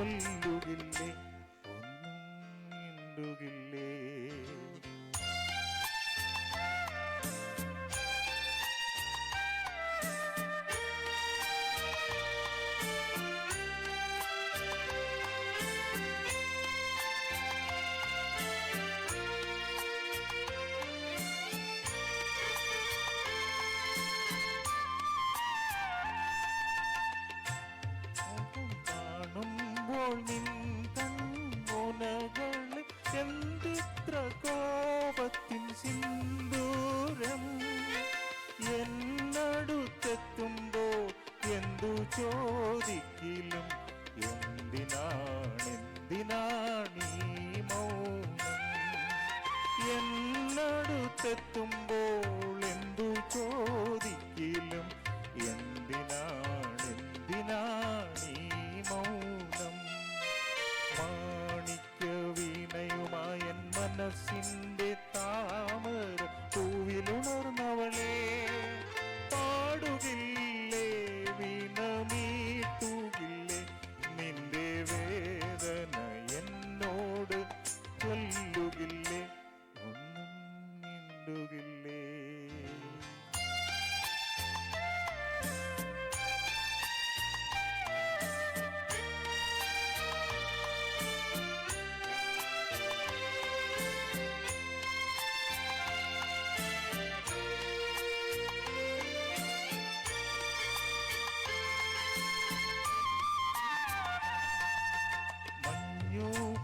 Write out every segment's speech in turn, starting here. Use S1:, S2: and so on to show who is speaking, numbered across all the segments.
S1: ചൊല്ലുകില്ലേ, ഒന്നും മിണ്ടുകില്ലേ. നിൻ കൺമുനകളിൽ എന്തിത്ര കോപത്തിൻ സിന്ദൂരം, എന്നടുത്തെത്തുമ്പോൾ എന്തു ചോദിക്കിലും എന്തിനാണീ മൗനം. എന്നടുത്തെത്തുമ്പോൾ എന്തു ചോദിക്കിലും എന്തിനാണീ മൗനം. മാണിക്യ വീണയുമായ മനസ്സിന്റെ താമര പൂവിലുണർന്നവളെ, പാടുകില്ലേ വീണമീട്ടുകില്ലേ, നിന്റെ വേദന എന്നോട് ചൊല്ലുകില്ലേ, ഒന്നും മിണ്ടുകില്ലേ.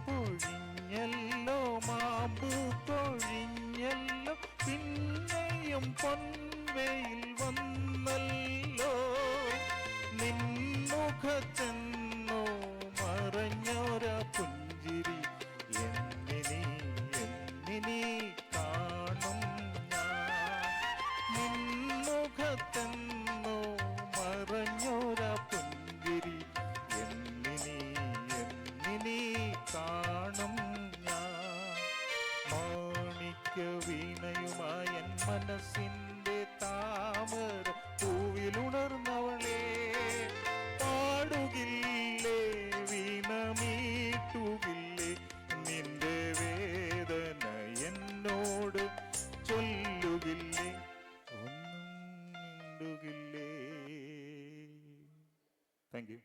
S1: പൊഴിഞ്ഞല്ലോ മാമ്പു പൊഴിഞ്ഞല്ലോ, പിന്നെയും പൊൻവെയിൽ വന്നല്ലോ. നിൻമുഖത്തെന്നോ മറഞ്ഞൊര പുഞ്ചിരി എന്നിനി കാണും ഞാൻ. നിൻമുഖത്തെന്നോ മറഞ്ഞൊര പുഞ്ചിരി എന്നിനി കാണും ഞാൻ. മാണിക്യ വീണയുമായ മനസ്സിന്റെ താമര പൂവിലുണർന്നവളെ, പാടുകില്ലേ വീണമീട്ടുകില്ലേ, നിന്റെ വേദന എന്നോട് ചൊല്ലുകില്ലേ, ഒന്നും മിണ്ടുകില്ലേ. Thank you.